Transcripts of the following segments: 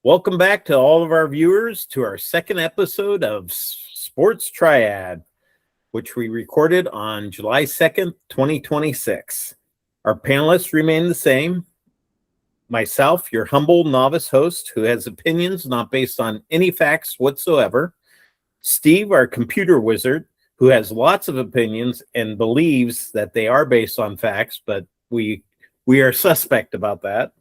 Welcome back to all of our viewers to our second episode of Sports Triad, which we recorded on July 2nd, 2026. Our panelists remain the same. Myself, your humble novice host who has opinions not based on any facts whatsoever. Steve, our computer wizard, who has lots of opinions and believes that they are based on facts, but we are suspect about that.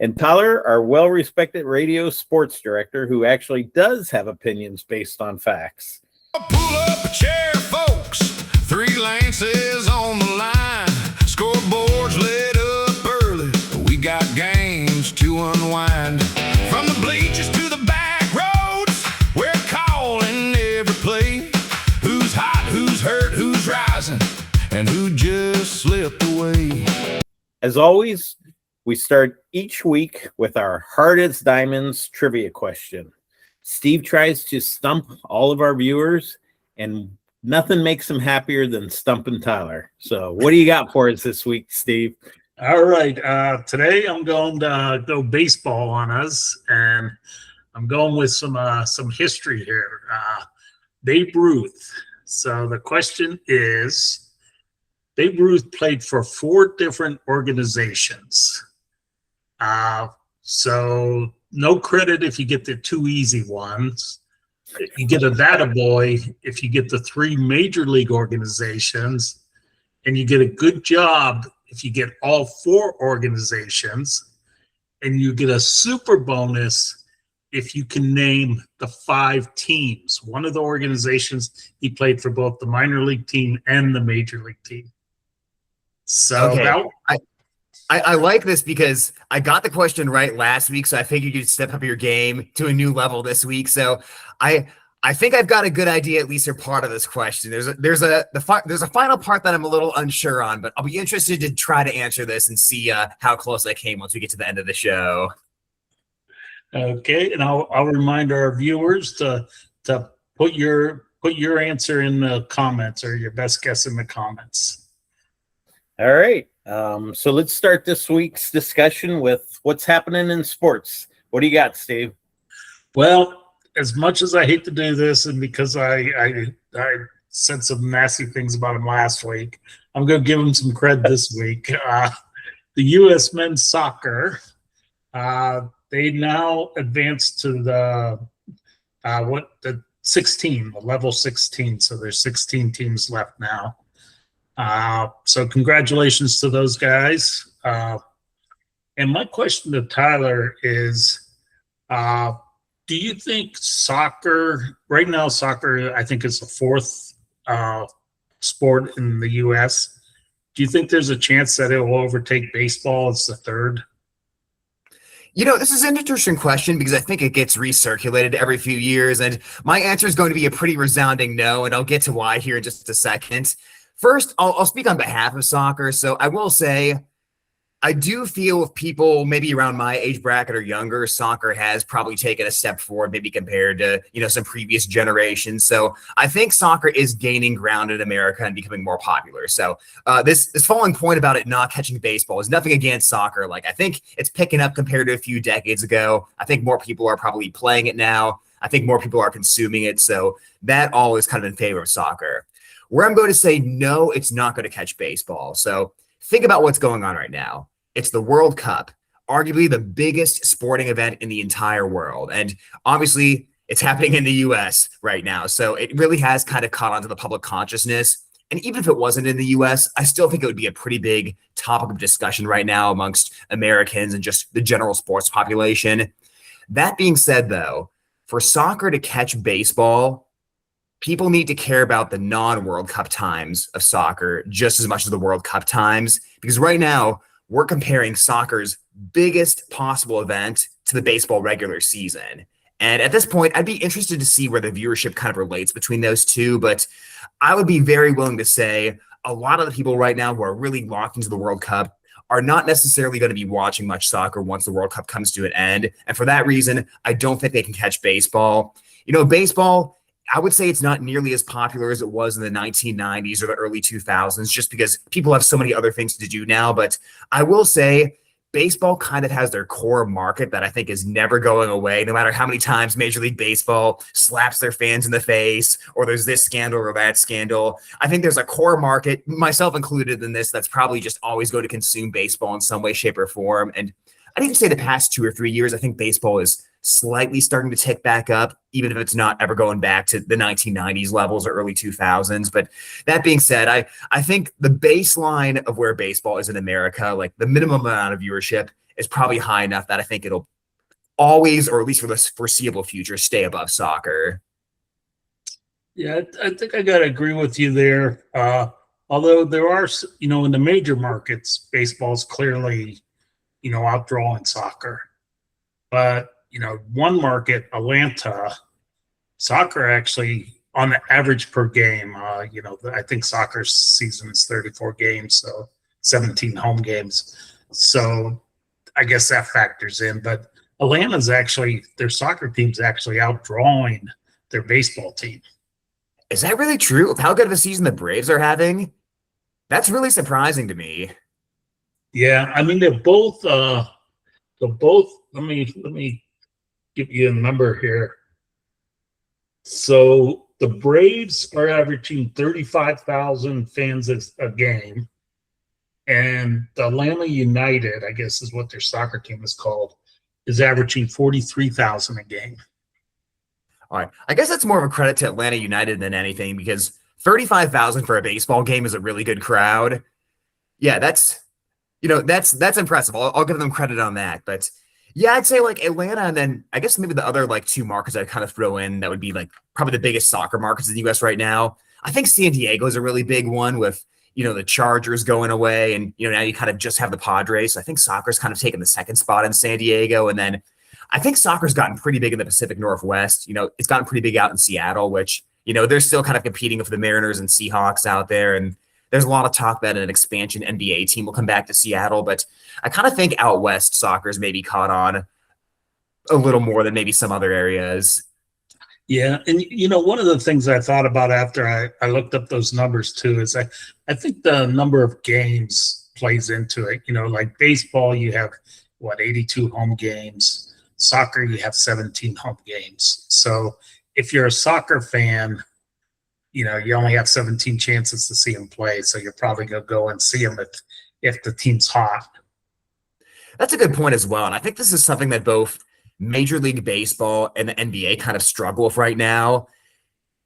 And Tyler, our well-respected radio sports director, who actually does have opinions based on facts. Pull up a chair, folks. 3 lances on the line. Scoreboards lit up early. We got games to unwind. From the bleachers to the back roads, we're calling every play. Who's hot, who's hurt, who's rising, and who just slipped away. As always, we start each week with our Hard as Diamonds trivia question. Steve tries to stump all of our viewers, and nothing makes him happier than stumping Tyler. So what do you got for us this week, Steve? All right. Today I'm going to go baseball on us, and I'm going with some history here. Babe Ruth. So the question is, Babe Ruth played for 4 different organizations. So no credit if you get the 2 easy ones. You get a attaboy if you get the 3 major league organizations, and you get a good job if you get all 4 organizations, and you get a super bonus if you can name the 5 teams. One of the organizations, he played for both the minor league team and the major league team. So okay. I like this because I got the question right last week, so I figured you'd step up your game to a new level this week. So I think I've got a good idea, at least for part of this question. There's a final part that I'm a little unsure on, but I'll be interested to try to answer this and see how close I came once we get to the end of the show. Okay, and I'll remind our viewers to put your answer in the comments, or your best guess in the comments. All right. So let's start this week's discussion with what's happening in sports. What do you got, Steve? Well, as much as I hate to do this, and because I said some nasty things about him last week, I'm going to give him some credit this week. The U.S. men's soccer, they now advanced to the 16, the level 16. So there's 16 teams left now. So congratulations to those guys. And my question to Tyler is, do you think soccer, right now soccer, I think is the 4th sport in the U.S. Do you think there's a chance that it will overtake baseball as the 3rd? You know, this is an interesting question because I think it gets recirculated every few years, and my answer is going to be a pretty resounding no, and I'll get to why here in just a second. First, I'll speak on behalf of soccer. So I will say, I do feel with people maybe around my age bracket or younger, soccer has probably taken a step forward, maybe compared to, some previous generations. So I think soccer is gaining ground in America and becoming more popular. So this following point about it not catching baseball is nothing against soccer. Like, I think it's picking up compared to a few decades ago. I think more people are probably playing it now. I think more people are consuming it. So that all is kind of in favor of soccer. Where I'm going to say no, it's not going to catch baseball. So think about what's going on right now. It's the World Cup, arguably the biggest sporting event in the entire world. And obviously, it's happening in the U.S. right now. So it really has kind of caught on to the public consciousness. And even if it wasn't in the U.S., I still think it would be a pretty big topic of discussion right now amongst Americans and just the general sports population. That being said, though, for soccer to catch baseball, people need to care about the non-World Cup times of soccer just as much as the World Cup times, because right now we're comparing soccer's biggest possible event to the baseball regular season. And at this point, I'd be interested to see where the viewership kind of relates between those two, but I would be very willing to say a lot of the people right now who are really locked into the World Cup are not necessarily going to be watching much soccer once the World Cup comes to an end. And for that reason, I don't think they can catch baseball. Baseball, I would say it's not nearly as popular as it was in the 1990s or the early 2000s, just because people have so many other things to do now. But I will say baseball kind of has their core market that I think is never going away, no matter how many times Major League Baseball slaps their fans in the face, or there's this scandal or that scandal. I think there's a core market, myself included in this, that's probably just always going to consume baseball in some way, shape, or form. And I'd even say the past 2 or 3 years, I think baseball is slightly starting to tick back up, even if it's not ever going back to the 1990s levels or early 2000s. But that being said, I think the baseline of where baseball is in America, like the minimum amount of viewership, is probably high enough that I think it'll always, or at least for the foreseeable future, stay above soccer. Yeah, I think I got to agree with you there. Although there are, in the major markets, baseball's clearly, outdrawing soccer. But one market, Atlanta, soccer actually on the average per game, I think soccer season is 34 games, so 17 home games. So I guess that factors in. But Atlanta's actually, their soccer team's actually outdrawing their baseball team. Is that really true? Of how good of a season the Braves are having? That's really surprising to me. Yeah, I mean, they're both, let me give you a number here. So the Braves are averaging 35,000 fans a game, and the Atlanta United, I guess is what their soccer team is called, is averaging 43,000 a game. All right. I guess that's more of a credit to Atlanta United than anything, because 35,000 for a baseball game is a really good crowd. Yeah, that's impressive. I'll give them credit on that. But yeah, I'd say like Atlanta, and then I guess maybe the other like two markets I'd kind of throw in that would be like probably the biggest soccer markets in the US right now. I think San Diego is a really big one with, the Chargers going away, and, now you kind of just have the Padres. So I think soccer's kind of taken the second spot in San Diego. And then I think soccer's gotten pretty big in the Pacific Northwest. It's gotten pretty big out in Seattle, which, they're still kind of competing with the Mariners and Seahawks out there. And there's a lot of talk that an expansion NBA team will come back to Seattle. But I kind of think out west soccer's maybe caught on a little more than maybe some other areas. Yeah. And, one of the things I thought about after I looked up those numbers too is I think the number of games plays into it. Like baseball, you have, 82 home games. Soccer, you have 17 home games. So if you're a soccer fan, you only have 17 chances to see him play. So you're probably going to go and see him if the team's hot. That's a good point as well. And I think this is something that both Major League Baseball and the NBA kind of struggle with right now.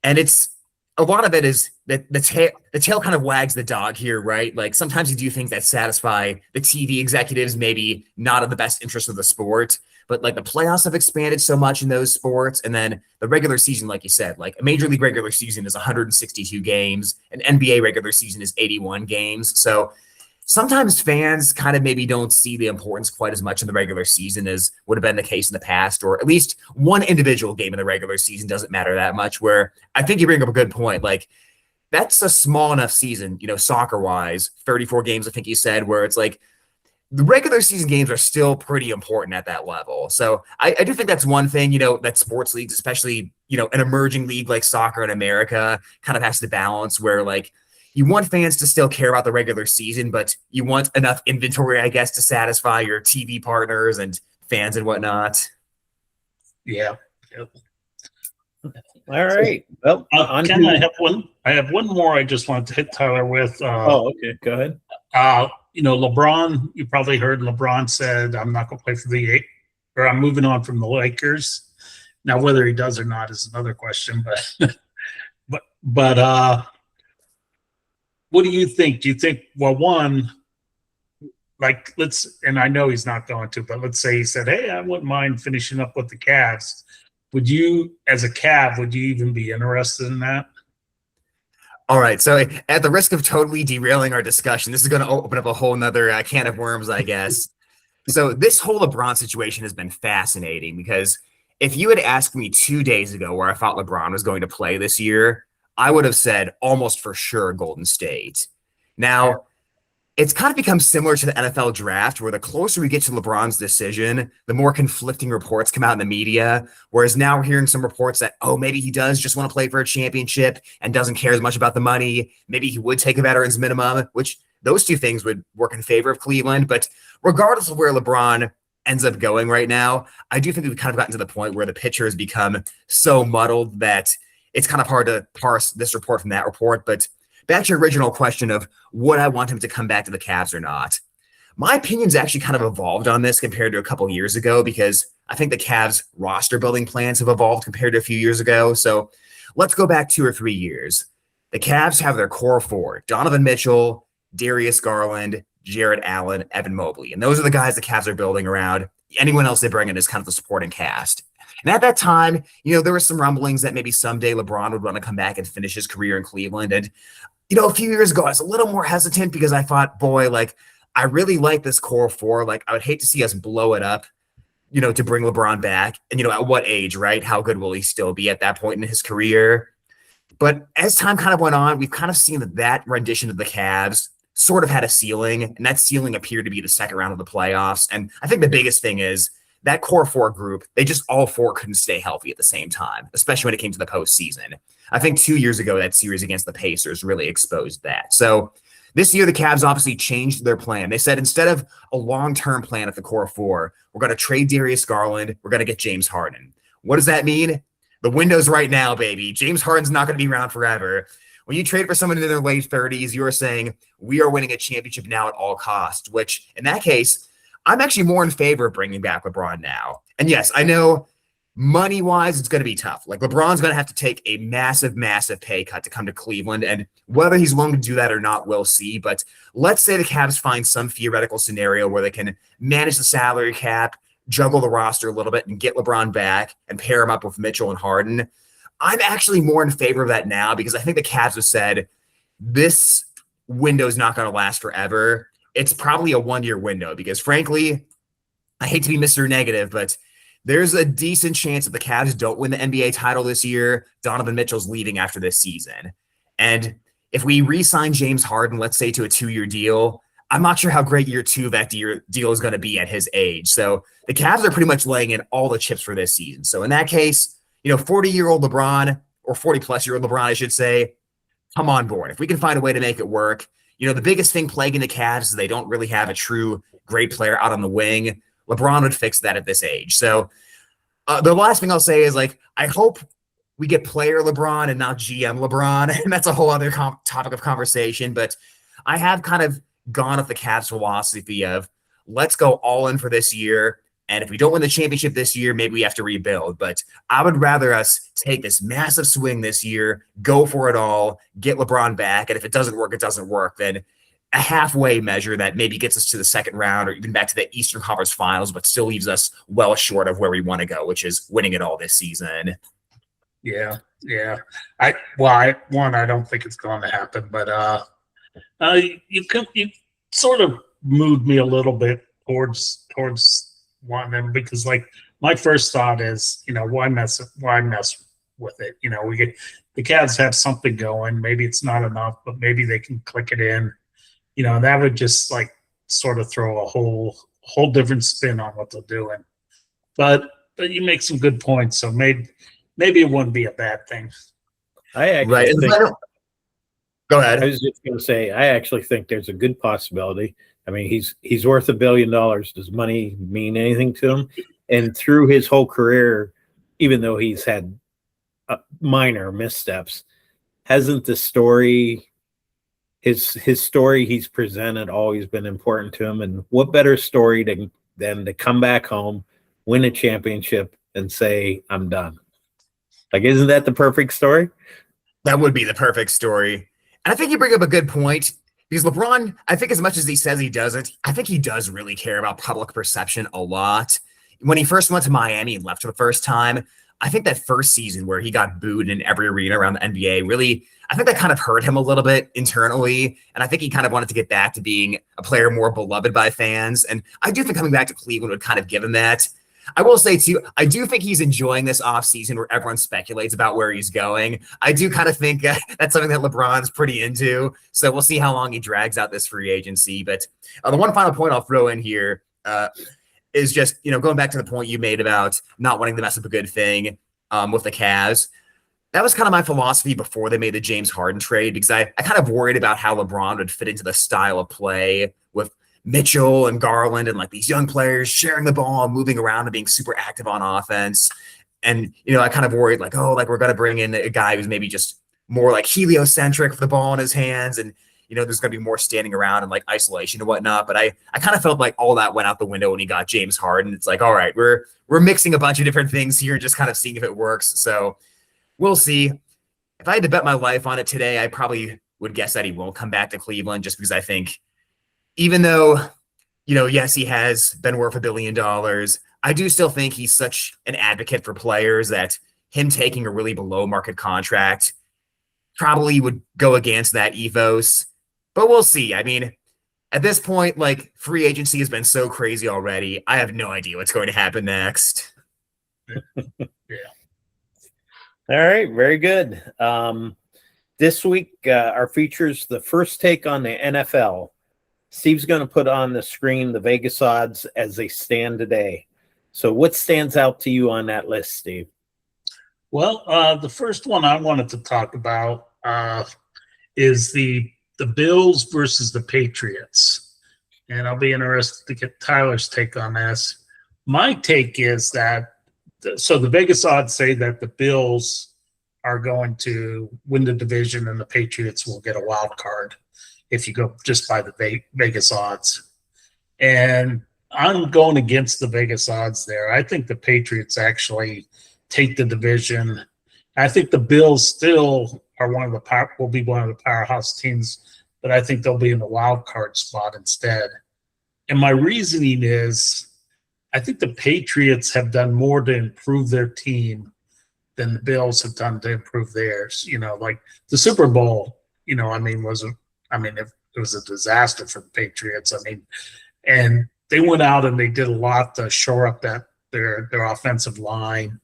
And it's a lot of it is that the tail kind of wags the dog here, right? Like sometimes you do things that satisfy the TV executives, maybe not in the best interest of the sport, but like the playoffs have expanded so much in those sports. And then the regular season, like you said, like a Major League regular season is 162 games, an NBA regular season is 81 games. So sometimes fans kind of maybe don't see the importance quite as much in the regular season as would have been the case in the past, or at least one individual game in the regular season doesn't matter that much, where I think you bring up a good point. Like that's a small enough season, soccer wise, 34 games, I think you said, where it's like the regular season games are still pretty important at that level. So I do think that's one thing, that sports leagues, especially, an emerging league like soccer in America kind of has to balance, where like, you want fans to still care about the regular season, but you want enough inventory, I guess, to satisfy your TV partners and fans and whatnot. Yeah. All right. Well, I have one more I just wanted to hit Tyler with. Okay. Go ahead. LeBron, you probably heard LeBron said, I'm not going to play for I'm moving on from the Lakers. Now, whether he does or not is another question, but what do you think? Do you think, one, like and I know he's not going to, but let's say he said, hey, I wouldn't mind finishing up with the Cavs. Would you, as a Cav, would you even be interested in that? All right. So at the risk of totally derailing our discussion, this is going to open up a whole nother can of worms, I guess. So this whole LeBron situation has been fascinating, because if you had asked me 2 days ago where I thought LeBron was going to play this year, I would have said almost for sure Golden State. Now, it's kind of become similar to the NFL draft, where the closer we get to LeBron's decision, the more conflicting reports come out in the media. Whereas now we're hearing some reports that, maybe he does just want to play for a championship and doesn't care as much about the money. Maybe he would take a veteran's minimum, which those two things would work in favor of Cleveland. But regardless of where LeBron ends up going right now, I do think we've kind of gotten to the point where the picture has become so muddled that it's kind of hard to parse this report from that report. But back to your original question of would I want him to come back to the Cavs or not? My opinion's actually kind of evolved on this compared to a couple years ago, because I think the Cavs roster building plans have evolved compared to a few years ago. So let's go back 2 or 3 years. The Cavs have their core four: Donovan Mitchell, Darius Garland, Jarrett Allen, Evan Mobley. And those are the guys the Cavs are building around. Anyone else they bring in is kind of the supporting cast. And at that time, there were some rumblings that maybe someday LeBron would want to come back and finish his career in Cleveland. And, a few years ago, I was a little more hesitant because I thought, boy, I really like this core four. I would hate to see us blow it up, to bring LeBron back. And, at what age, right? How good will he still be at that point in his career? But as time kind of went on, we've kind of seen that rendition of the Cavs sort of had a ceiling, and that ceiling appeared to be the second round of the playoffs. And I think the biggest thing is that core four group, they just all four couldn't stay healthy at the same time, especially when it came to the postseason. I think 2 years ago, that series against the Pacers really exposed that. So this year, the Cavs obviously changed their plan. They said instead of a long-term plan at the core four, we're going to trade Darius Garland. We're going to get James Harden. What does that mean? The window's right now, baby. James Harden's not going to be around forever. When you trade for someone in their late 30s, you are saying we are winning a championship now at all costs, which in that case, I'm actually more in favor of bringing back LeBron now. And yes, I know money-wise, it's going to be tough. LeBron's going to have to take a massive, massive pay cut to come to Cleveland. And whether he's willing to do that or not, we'll see. But let's say the Cavs find some theoretical scenario where they can manage the salary cap, juggle the roster a little bit, and get LeBron back and pair him up with Mitchell and Harden. I'm actually more in favor of that now because I think the Cavs have said this window is not going to last forever. It's probably a 1-year window because, frankly, I hate to be Mr. Negative, but there's a decent chance that the Cavs don't win the NBA title this year. Donovan Mitchell's leaving after this season. And if we re-sign James Harden, let's say to a 2-year deal, I'm not sure how great year 2 of that deal is going to be at his age. So the Cavs are pretty much laying in all the chips for this season. So in that case, 40-year-old LeBron, or 40-plus-year-old LeBron, I should say, come on board. If we can find a way to make it work. The biggest thing plaguing the Cavs is they don't really have a true great player out on the wing. LeBron would fix that at this age. So the last thing I'll say is, I hope we get player LeBron and not GM LeBron. And that's a whole other topic of conversation. But I have kind of gone with the Cavs philosophy of let's go all in for this year. And if we don't win the championship this year, maybe we have to rebuild. But I would rather us take this massive swing this year, go for it all, get LeBron back. And if it doesn't work, it doesn't work. Then a halfway measure that maybe gets us to the second round or even back to the Eastern Conference Finals, but still leaves us well short of where we want to go, which is winning it all this season. Yeah. I don't think it's going to happen, but you sort of moved me a little bit towards wanting them because, my first thought is, why mess with it? The Cavs have something going. Maybe it's not enough, but maybe they can click it in. That would just sort of throw a whole different spin on what they're doing. But you make some good points, so maybe it wouldn't be a bad thing. I actually think, go ahead. I was just going to say, I actually think there's a good possibility. I mean, he's worth $1 billion. Does money mean anything to him? And through his whole career, even though he's had minor missteps, hasn't the story, his story he's presented always been important to him? And what better story than to come back home, win a championship, and say, I'm done? Isn't that the perfect story? That would be the perfect story. And I think you bring up a good point. Because LeBron, I think as much as he says he doesn't, I think he does really care about public perception a lot. When he first went to Miami and left for the first time, I think that first season where he got booed in every arena around the NBA, really, I think that kind of hurt him a little bit internally. And I think he kind of wanted to get back to being a player more beloved by fans. And I do think coming back to Cleveland would kind of give him that. I will say, too, I do think he's enjoying this offseason where everyone speculates about where he's going. I do kind of think that's something that LeBron's pretty into. So we'll see how long he drags out this free agency. But the one final point I'll throw in here is just, going back to the point you made about not wanting to mess up a good thing with the Cavs. that was kind of my philosophy before they made the James Harden trade, because I kind of worried about how LeBron would fit into the style of play with Mitchell and Garland and like these young players sharing the ball and moving around and being super active on offense. And, I kind of worried like, oh, like we're going to bring in a guy who's maybe just more like heliocentric with the ball in his hands. And, there's going to be more standing around and like isolation and whatnot. But I kind of felt like all that went out the window when he got James Harden. It's like, all right, we're mixing a bunch of different things here and just kind of seeing if it works. So we'll see. If I had to bet my life on it today, I probably would guess that he won't come back to Cleveland, just because I think even though, yes, he has been worth $1 billion, I do still think he's such an advocate for players that him taking a really below market contract probably would go against that ethos. But we'll see. I mean, at this point, like, free agency has been so crazy already. I have no idea what's going to happen next. Yeah. All right, very good. This week, our features the first take on the NFL. Steve's going to put on the screen the Vegas odds as they stand today. So what stands out to you on that list, Steve? Well, the first one I wanted to talk about is the Bills versus the Patriots. And I'll be interested to get Tyler's take on this. My take is that the Vegas odds say that the Bills are going to win the division and the Patriots will get a wild card if you go just by the Vegas odds. And I'm going against the Vegas odds there. I think the Patriots actually take the division. I think the Bills still are will be one of the powerhouse teams, but I think they'll be in the wild card spot instead. And my reasoning is I think the Patriots have done more to improve their team than the Bills have done to improve theirs. Like the Super Bowl, it was a disaster for the Patriots. And they went out and they did a lot to shore up their offensive line.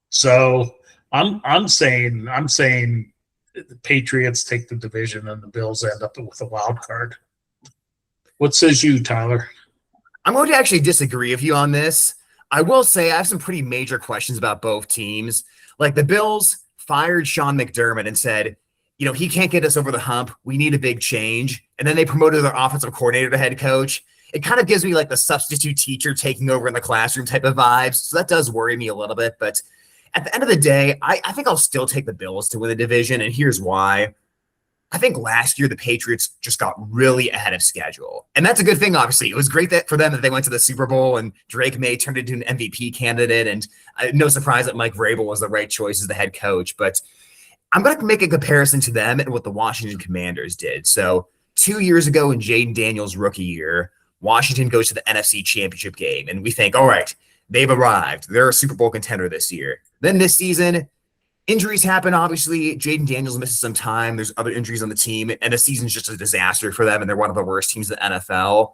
So I'm saying the Patriots take the division and the Bills end up with a wild card. What says you, Tyler? I'm going to actually disagree with you on this. I will say I have some pretty major questions about both teams. Like the Bills fired Sean McDermott and said, he can't get us over the hump. We need a big change. And then they promoted their offensive coordinator to head coach. It kind of gives me like the substitute teacher taking over in the classroom type of vibes. So that does worry me a little bit. But at the end of the day, I think I'll still take the Bills to win the division. And here's why. I think last year the Patriots just got really ahead of schedule. And that's a good thing, obviously. It was great for them that they went to the Super Bowl and Drake May turned into an MVP candidate. And no surprise that Mike Vrabel was the right choice as the head coach. But I'm going to make a comparison to them and what the Washington Commanders did. So 2 years ago in Jaden Daniels' rookie year, Washington goes to the NFC Championship game. And we think, all right, they've arrived. They're a Super Bowl contender this year. Then this season, injuries happen, obviously. Jaden Daniels misses some time. There's other injuries on the team, and the season's just a disaster for them, and they're one of the worst teams in the NFL.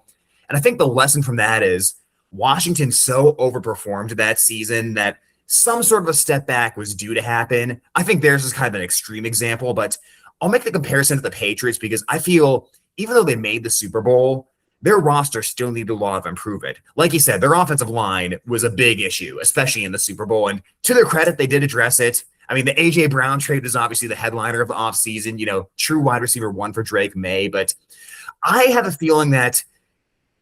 And I think the lesson from that is Washington so overperformed that season that some sort of a step back was due to happen. I think theirs is kind of an extreme example, but I'll make the comparison to the Patriots because I feel even though they made the Super Bowl, their roster still needed a lot of improvement. Like you said, their offensive line was a big issue, especially in the Super Bowl. And to their credit, they did address it. The A.J. Brown trade is obviously the headliner of the offseason, true wide receiver one for Drake May. But I have a feeling that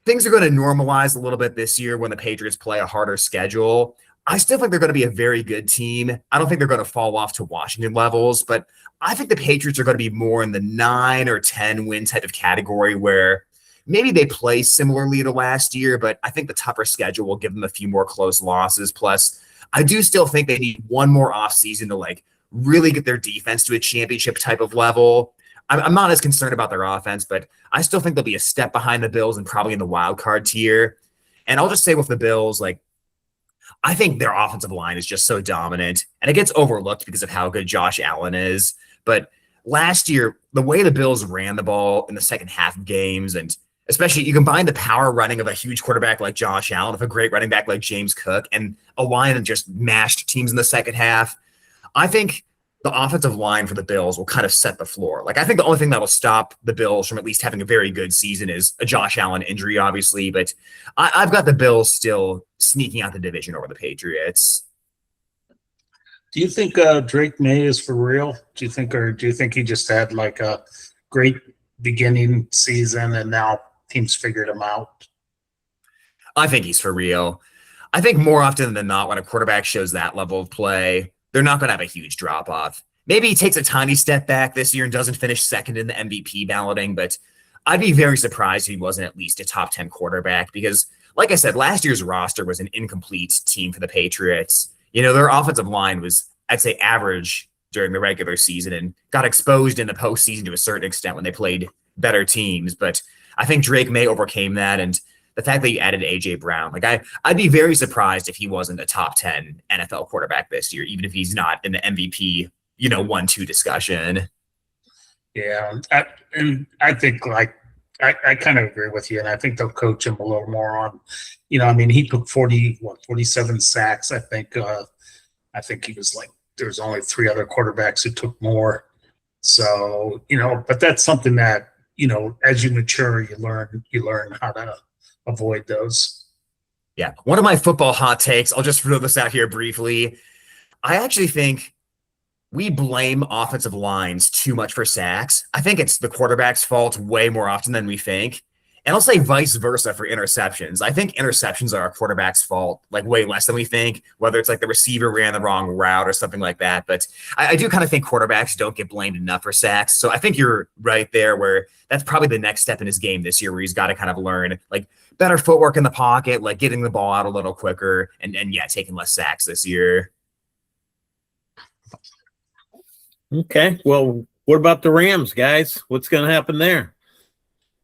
things are going to normalize a little bit this year when the Patriots play a harder schedule. I still think they're going to be a very good team. I don't think they're going to fall off to Washington levels, but I think the Patriots are going to be more in the 9 or 10 win type of category where maybe they play similarly to last year, but I think the tougher schedule will give them a few more close losses. Plus, I do still think they need one more offseason to really get their defense to a championship type of level. I'm not as concerned about their offense, but I still think they'll be a step behind the Bills and probably in the wild card tier. And I'll just say with the Bills, I think their offensive line is just so dominant, and it gets overlooked because of how good Josh Allen is. But last year, the way the Bills ran the ball in the second half of games, and especially you combine the power running of a huge quarterback like Josh Allen with a great running back like James Cook and a line that just mashed teams in the second half, I think the offensive line for the Bills will kind of set the floor. I think the only thing that will stop the Bills from at least having a very good season is a Josh Allen injury, obviously. But I've got the Bills still sneaking out the division over the Patriots. Do you think Drake May is for real? Do you think he just had like a great beginning season and now teams figured him out? I think he's for real. I think more often than not, when a quarterback shows that level of play, they're not going to have a huge drop off. Maybe he takes a tiny step back this year and doesn't finish second in the MVP balloting, but I'd be very surprised if he wasn't at least a top 10 quarterback because, like I said, last year's roster was an incomplete team for the Patriots. You know, their offensive line was, I'd say, average during the regular season and got exposed in the postseason to a certain extent when they played better teams. But I think Drake May overcame that. And the fact that you added A.J. Brown, like I'd be very surprised if he wasn't a top 10 NFL quarterback this year, even if he's not in the MVP, 1-2 discussion. Yeah. I think I kind of agree with you. And I think they'll coach him a little more on, he took 47 sacks. I think he was like, there's only 3 other quarterbacks who took more. So, but that's something that, as you mature, you learn how to avoid those. Yeah. One of my football hot takes, I'll just throw this out here briefly. I actually think we blame offensive lines too much for sacks. I think it's the quarterback's fault way more often than we think. And I'll say vice versa for interceptions. I think interceptions are a quarterback's fault, like way less than we think, whether it's like the receiver ran the wrong route or something like that. But I do kind of think quarterbacks don't get blamed enough for sacks. So I think you're right there where that's probably the next step in his game this year where he's got to kind of learn like better footwork in the pocket, like getting the ball out a little quicker and taking less sacks this year. Okay. Well, what about the Rams, guys? What's going to happen there?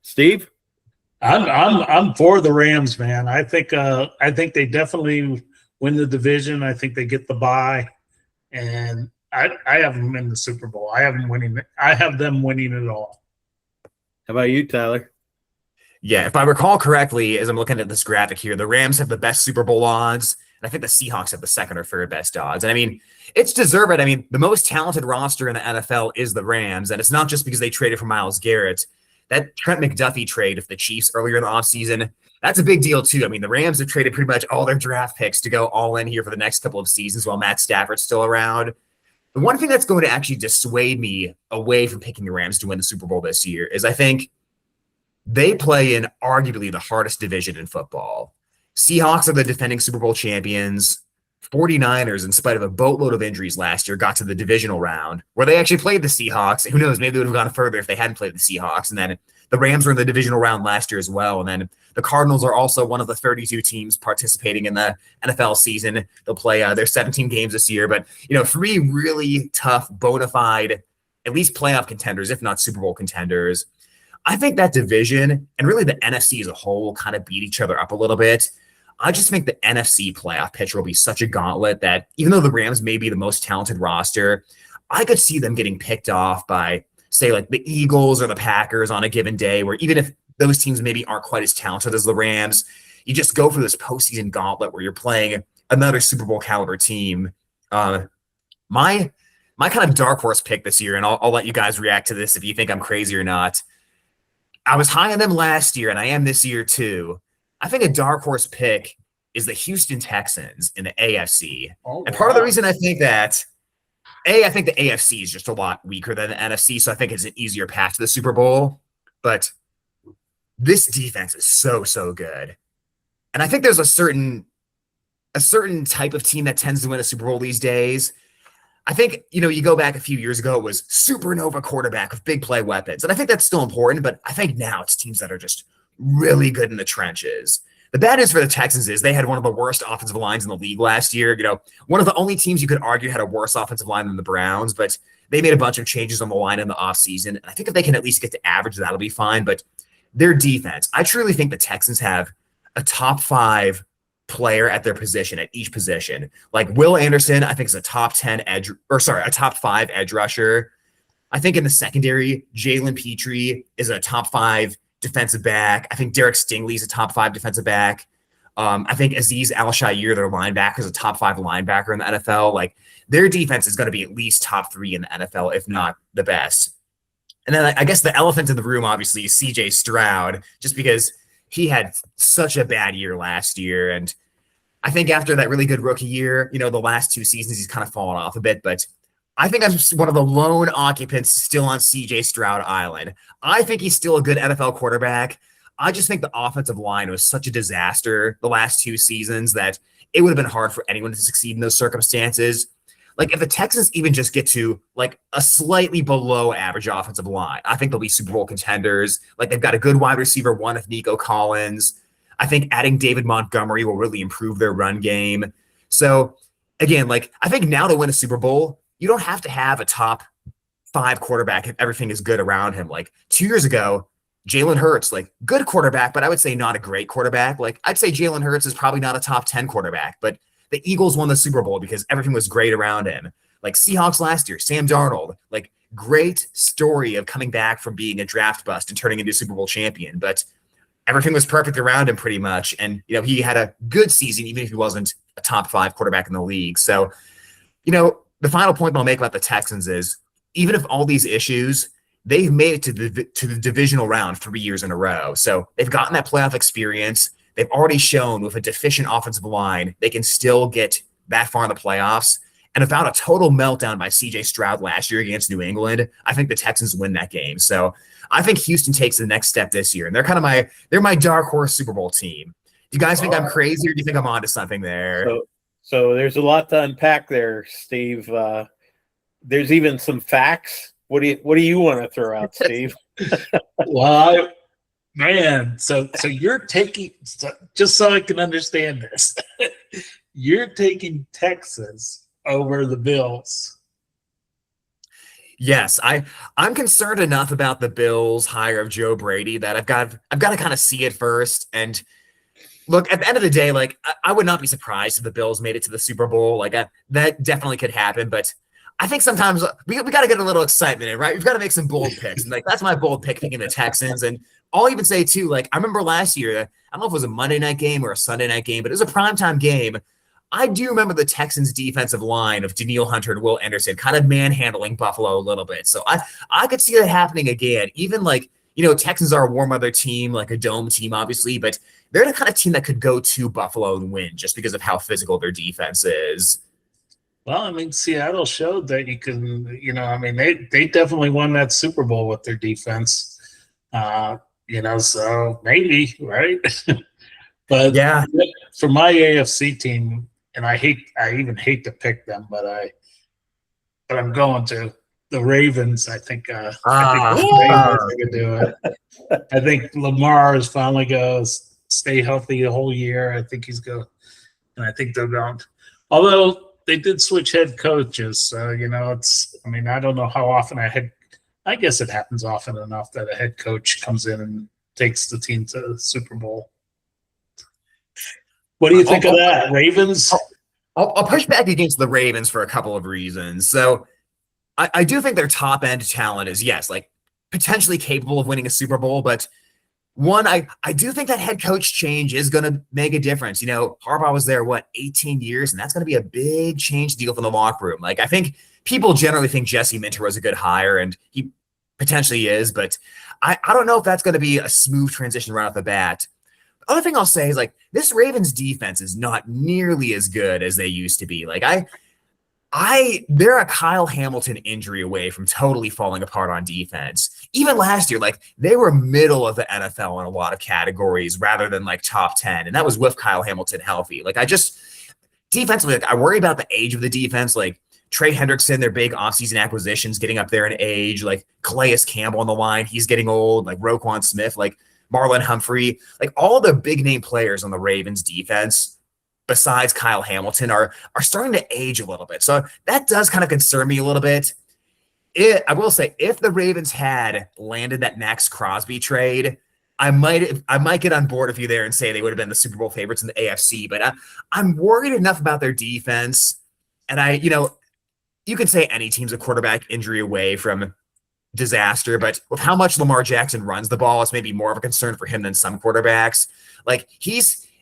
Steve? I'm for the Rams, man. I think they definitely win the division. I think they get the bye, and I have them in the Super Bowl. I have them winning it all. How about you, Tyler? Yeah, if I recall correctly, as I'm looking at this graphic here, the Rams have the best Super Bowl odds, and I think the Seahawks have the second or third best odds. And I mean, it's deserved. I mean, the most talented roster in the NFL is the Rams, and it's not just because they traded for Myles Garrett. That Trent McDuffie trade of the Chiefs earlier in the offseason, that's a big deal too. I mean, the Rams have traded pretty much all their draft picks to go all in here for the next couple of seasons while Matt Stafford's still around. The one thing that's going to actually dissuade me away from picking the Rams to win the Super Bowl this year is I think they play in arguably the hardest division in football. Seahawks are the defending Super Bowl champions. 49ers, in spite of a boatload of injuries last year, got to the divisional round where they actually played the Seahawks. Who knows? Maybe they would have gone further if they hadn't played the Seahawks. And then the Rams were in the divisional round last year as well. And then the Cardinals are also one of the 32 teams participating in the NFL season. They'll play their 17 games this year. But, 3 really tough, bona fide, at least playoff contenders, if not Super Bowl contenders. I think that division and really the NFC as a whole will kind of beat each other up a little bit. I just think the NFC playoff picture will be such a gauntlet that even though the Rams may be the most talented roster, I could see them getting picked off by, say, like the Eagles or the Packers on a given day, where even if those teams maybe aren't quite as talented as the Rams, you just go for this postseason gauntlet where you're playing another Super Bowl caliber team. My kind of dark horse pick this year, and I'll let you guys react to this if you think I'm crazy or not. I was high on them last year, and I am this year too. I think a dark horse pick is the Houston Texans in the AFC. Oh, and part of the reason I think that, I think the AFC is just a lot weaker than the NFC, so I think it's an easier path to the Super Bowl. But this defense is so good. And I think there's a certain type of team that tends to win a Super Bowl these days. I think, you go back a few years ago, it was supernova quarterback with big play weapons. And I think that's still important, but I think now it's teams that are just really good in the trenches. The bad news for the Texans is they had one of the worst offensive lines in the league last year. One of the only teams you could argue had a worse offensive line than the Browns, but they made a bunch of changes on the line in the offseason. And I think if they can at least get to average, that'll be fine. But their defense, I truly think the Texans have a top 5 player at their position, at each position. Like Will Anderson, I think is a top 5 edge rusher. I think in the secondary, Jalen Petrie is a top 5 defensive back. I think Derek Stingley is a top 5 defensive back. I think Azeez Al-Shaair, their linebacker, is a top 5 linebacker in the NFL. Like their defense is going to be at least top 3 in the NFL, if not the best. And then I guess the elephant in the room, obviously, is CJ Stroud, just because he had such a bad year last year. And I think after that really good rookie year, the last 2 seasons, he's kind of fallen off a bit, but I think I'm just one of the lone occupants still on CJ Stroud Island. I think he's still a good NFL quarterback. I just think the offensive line was such a disaster the last 2 seasons that it would have been hard for anyone to succeed in those circumstances. Like, if the Texans even just get to like a slightly below average offensive line, I think they'll be Super Bowl contenders. Like, they've got a good wide receiver one with Nico Collins. I think adding David Montgomery will really improve their run game. So again, like, I think now to win a Super Bowl, you don't have to have a top 5 quarterback if everything is good around him. Like 2 years ago, Jalen Hurts, like, good quarterback, but I would say not a great quarterback. Like, I'd say Jalen Hurts is probably not a top 10 quarterback, but the Eagles won the Super Bowl because everything was great around him. Like Seahawks last year, Sam Darnold, like, great story of coming back from being a draft bust and turning into a Super Bowl champion, but everything was perfect around him pretty much. And, he had a good season, even if he wasn't a top 5 quarterback in the league. So, the final point I'll make about the Texans is, even if all these issues, they've made it to the divisional round 3 years in a row. So they've gotten that playoff experience. They've already shown with a deficient offensive line, they can still get that far in the playoffs. And without a total meltdown by CJ Stroud last year against New England, I think the Texans win that game. So I think Houston takes the next step this year. And they're kind of they're my dark horse Super Bowl team. Do you guys think I'm crazy, or do you think I'm onto something there? So there's a lot to unpack there, Steve. There's even some facts. What do you want to throw out, Steve? Well, so you're taking, just so I can understand this, you're taking Texas over the Bills. Yes, I'm concerned enough about the Bills' hire of Joe Brady that I've got to kind of see it first. And look, at the end of the day, like, I would not be surprised if the Bills made it to the Super Bowl. Like, that definitely could happen, but I think sometimes we got to get a little excitement in, right? We've got to make some bold picks. And, like, that's my bold pick, picking the Texans. And I'll even say, too, like, I remember last year, I don't know if it was a Monday night game or a Sunday night game, but it was a primetime game. I do remember the Texans' defensive line of Danielle Hunter and Will Anderson kind of manhandling Buffalo a little bit. So I could see that happening again. Even, like, Texans are a warm weather team, like a dome team, obviously, but they're the kind of team that could go to Buffalo and win just because of how physical their defense is. Well, I mean, Seattle showed that you can, they definitely won that Super Bowl with their defense, so maybe, right? But yeah, for my AFC team, and I even hate to pick them, but I'm going to the Ravens. I think the Ravens are going to do it. I think Lamar is finally going to stay healthy the whole year. I think he's going, and I think they're going. Although they did switch head coaches, so I don't know how often I guess it happens often enough that a head coach comes in and takes the team to the Super Bowl. What do you think of that, Ravens? I'll push back against the Ravens for a couple of reasons. So I do think their top end talent is, yes, like, potentially capable of winning a Super Bowl, but one, I do think that head coach change is going to make a difference. Harbaugh was there, 18 years, and that's going to be a big change deal for the locker room. Like, I think people generally think Jesse Minter was a good hire, and he potentially is, but I don't know if that's going to be a smooth transition right off the bat. The other thing I'll say is, like, this Ravens defense is not nearly as good as they used to be. Like, they're a Kyle Hamilton injury away from totally falling apart on defense. Even last year, like, they were middle of the NFL in a lot of categories rather than, like, top 10. And that was with Kyle Hamilton healthy. Like, defensively, like, I worry about the age of the defense. Like, Trey Hendrickson, their big offseason acquisitions, getting up there in age. Like, Calais Campbell on the line, he's getting old. Like, Roquan Smith, like, Marlon Humphrey. Like, all the big name players on the Ravens defense, besides Kyle Hamilton, are starting to age a little bit. So that does kind of concern me a little bit. I will say, if the Ravens had landed that Max Crosby trade, I might get on board with you there and say they would have been the Super Bowl favorites in the AFC. But I'm worried enough about their defense. And you can say any team's a quarterback injury away from disaster, but with how much Lamar Jackson runs the ball, it's maybe more of a concern for him than some quarterbacks. Like,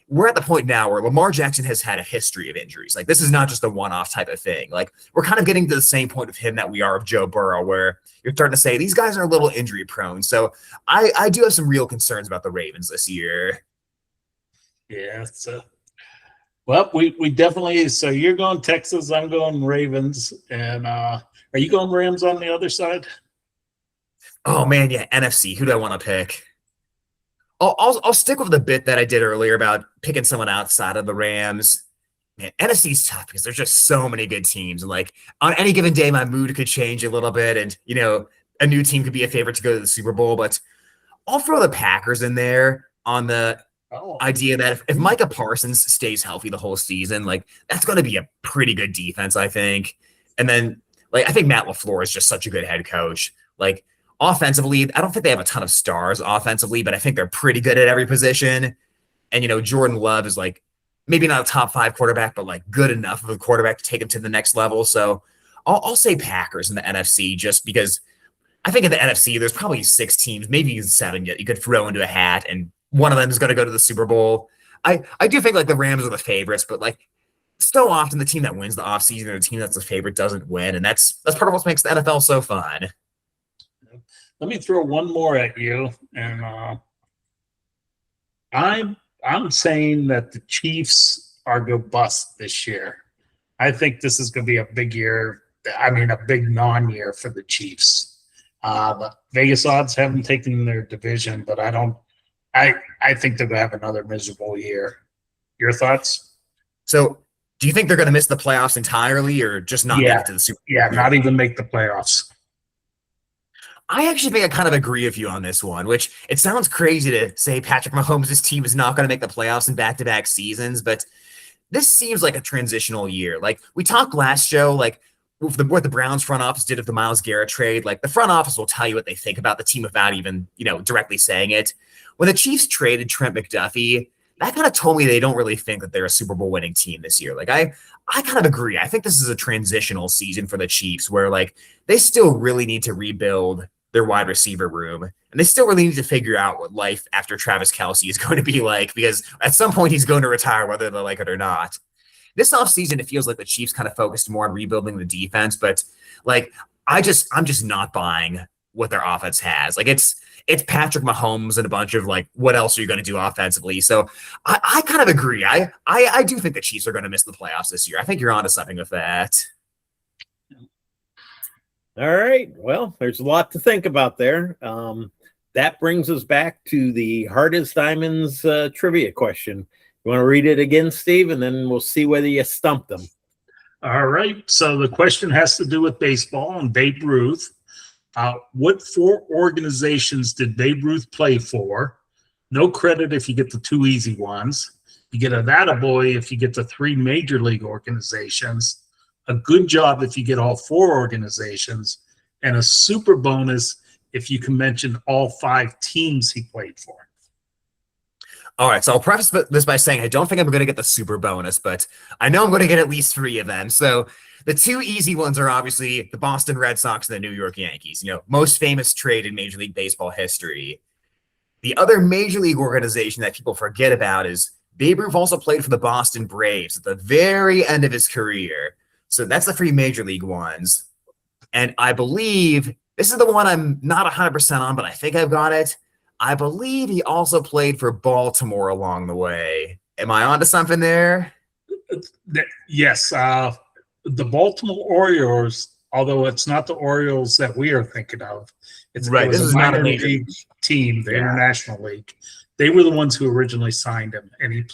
we're at the point now where Lamar Jackson has had a history of injuries. Like, this is not just a one-off type of thing. Like, we're kind of getting to the same point of him that we are of Joe Burrow, where you're starting to say these guys are a little injury prone. So I do have some real concerns about the Ravens this year. Yeah. Well, we definitely. So you're going Texas. I'm going Ravens. And are you going Rams on the other side? Oh man, yeah, NFC. Who do I want to pick? I'll stick with the bit that I did earlier about picking someone outside of the Rams. Man, NFC's tough because there's just so many good teams, and like on any given day, my mood could change a little bit, and a new team could be a favorite to go to the Super Bowl. But I'll throw the Packers in there on the idea that if Micah Parsons stays healthy the whole season, like that's going to be a pretty good defense, I think. And then like I think Matt LaFleur is just such a good head coach. Like offensively, I don't think they have a ton of stars offensively, but I think they're pretty good at every position. And Jordan Love is like maybe not a top 5 quarterback, but like good enough of a quarterback to take him to the next level. So I'll say Packers in the NFC just because I think in the NFC there's probably 6 teams, maybe even 7 yet you could throw into a hat, and one of them is going to go to the Super Bowl. I do think like the Rams are the favorites, but like so often the team that wins the offseason or the team that's the favorite doesn't win, and that's part of what makes the NFL so fun. Let me throw one more at you, and I'm saying that the Chiefs are going to bust this year. I think this is going to be a big year. I mean, a big non-year for the Chiefs. The Vegas odds haven't taken their division, but I think they're going to have another miserable year. Your thoughts? So, do you think they're going to miss the playoffs entirely, or just not make it to the Super Bowl? Yeah, not even make the playoffs. I actually think I kind of agree with you on this one, which it sounds crazy to say Patrick Mahomes' team is not going to make the playoffs in back-to-back seasons, but this seems like a transitional year. Like we talked last show, like what the Browns front office did with the Myles Garrett trade. Like the front office will tell you what they think about the team without even, directly saying it. When the Chiefs traded Trent McDuffie, that kind of told me they don't really think that they're a Super Bowl winning team this year. Like I kind of agree. I think this is a transitional season for the Chiefs where like they still really need to rebuild their wide receiver room. And they still really need to figure out what life after Travis Kelce is going to be like, because at some point he's going to retire, whether they like it or not. This offseason, it feels like the Chiefs kind of focused more on rebuilding the defense, but like I'm just not buying what their offense has. Like it's Patrick Mahomes and a bunch of like, what else are you going to do offensively? So I kind of agree. I do think the Chiefs are going to miss the playoffs this year. I think you're onto something with that. All right. Well, there's a lot to think about there. That brings us back to the Hardest Diamonds trivia question. You want to read it again, Steve, and then we'll see whether you stumped them. All right. So the question has to do with baseball and Babe Ruth. What 4 organizations did Babe Ruth play for? No credit if you get the 2 easy ones. You get an attaboy if you get the 3 major league organizations. A good job if you get all 4 organizations, and a super bonus if you can mention all 5 teams he played for. All right, so I'll preface this by saying I don't think I'm going to get the super bonus, but I know I'm going to get at least 3 of them. So the 2 easy ones are obviously the Boston Red Sox and the New York Yankees, most famous trade in Major League Baseball history. The other major league organization that people forget about is Babe Ruth also played for the Boston Braves at the very end of his career. So that's the 3 major league ones. And I believe this is the one I'm not 100% on, but I think I've got it. I believe he also played for Baltimore along the way. Am I onto something there? Yes. The Baltimore Orioles, although it's not the Orioles that we are thinking of, it was a minor league team, the International League. They were the ones who originally signed him, and he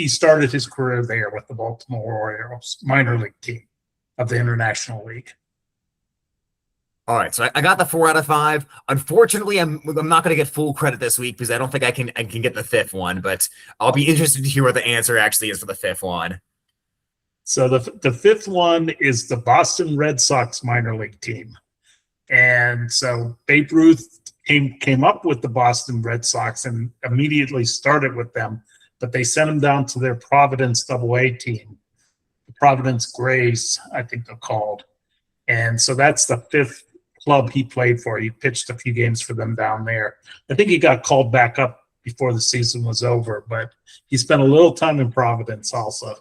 started his career there with the Baltimore Orioles, minor league team of the International League. All right, so I got the 4 out of 5. Unfortunately, I'm not going to get full credit this week because I don't think I can get the 5th one, but I'll be interested to hear what the answer actually is for the 5th one. So the 5th one is the Boston Red Sox minor league team. And so Babe Ruth came up with the Boston Red Sox and immediately started with them, but they sent him down to their Providence AA team, the Providence Grays, I think they're called. And so that's the 5th club he played for. He pitched a few games for them down there. I think he got called back up before the season was over, but he spent a little time in Providence also.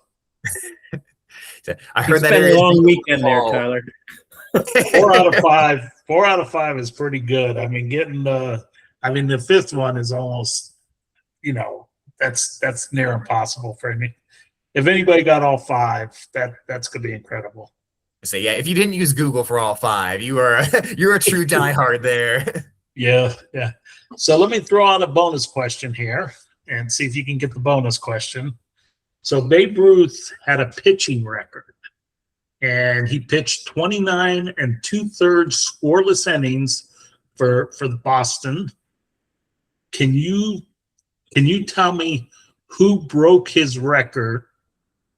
I heard that a long weekend there, Tyler. 4 out of 5. 4 out of 5 is pretty good. I mean, the 5th one is almost, that's near impossible for me. If anybody got all 5, that's gonna be incredible. So yeah, if you didn't use Google for all 5, you're a true diehard there. Yeah. So let me throw out a bonus question here and see if you can get the bonus question. So Babe Ruth had a pitching record, and he pitched 29 2/3 scoreless innings for the Boston. Can you tell me who broke his record?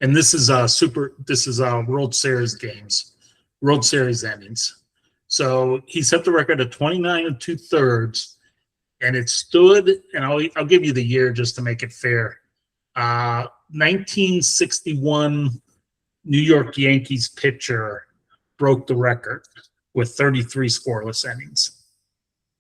And this is World Series games, World Series innings. So he set the record at 29 2/3, and it stood, and I'll give you the year just to make it fair. 1961 New York Yankees pitcher broke the record with 33 scoreless innings.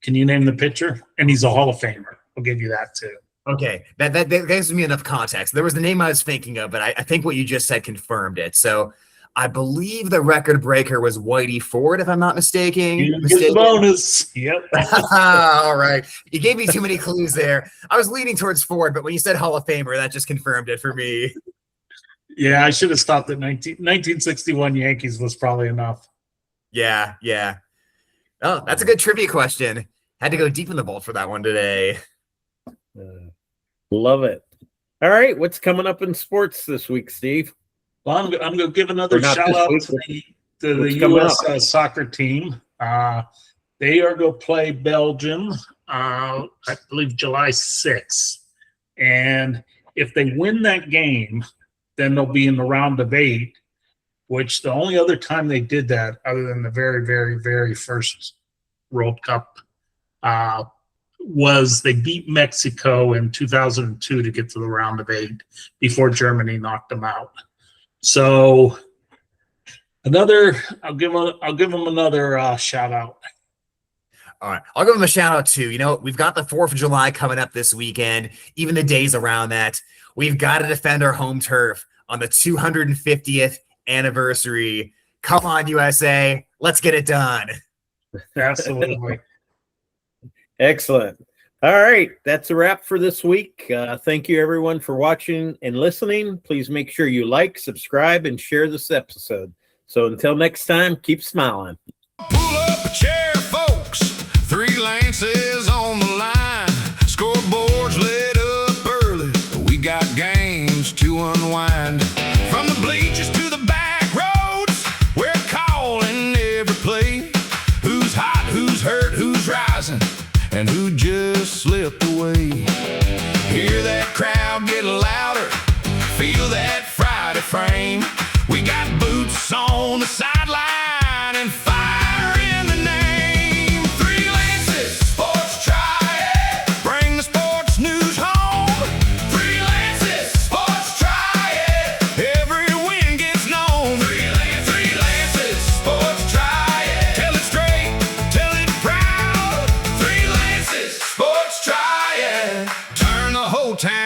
Can you name the pitcher? And he's a Hall of Famer. I'll give you that too. Okay, that gives me enough context. There was the name I was thinking of, but I think what you just said confirmed it. So I believe the record breaker was Whitey Ford, if I'm not mistaken. You get the bonus. Yep. All right. You gave me too many clues there. I was leaning towards Ford, but when you said Hall of Famer, that just confirmed it for me. Yeah, I should have stopped at 1961 Yankees was probably enough. Yeah. Oh, that's a good trivia question. Had to go deep in the vault for that one today. Love it. All right, what's coming up in sports this week, Steve? Well, I'm going to give another shout out to the U.S. Soccer team. They are going to play Belgium, I believe, July 6th. And if they win that game, then they'll be in the round of 8, which the only other time they did that, other than the very, very, very first World Cup, was they beat Mexico in 2002 to get to the round of 8 before Germany knocked them out. So I'll give them another shout out. All right, I'll give them a shout out too. You know, we've got the 4th of July coming up this weekend, even the days around that. We've got to defend our home turf on the 250th anniversary. Come on, USA, let's get it done. Absolutely. Excellent. All right, that's a wrap for this week. Thank you, everyone, for watching and listening. Please make sure you like, subscribe, and share this episode. So until next time, keep smiling. Pull up a chair, folks. 3 lances on the line. Scoreboards lit up early. We got games to unwind. From the bleachers to the back roads, we're calling every play. Who's hot, who's hurt, who's rising, and who just slipped away. Hear that crowd get louder, feel that Friday frame. We got boots on the sideline and fire in the name. 3 lances, sports Triad, bring the sports news home. 3 lances, sports Triad, every win gets known. 3 lances, sports Triad, tell it straight, tell it proud. 3 lances, sports Triad, turn the whole town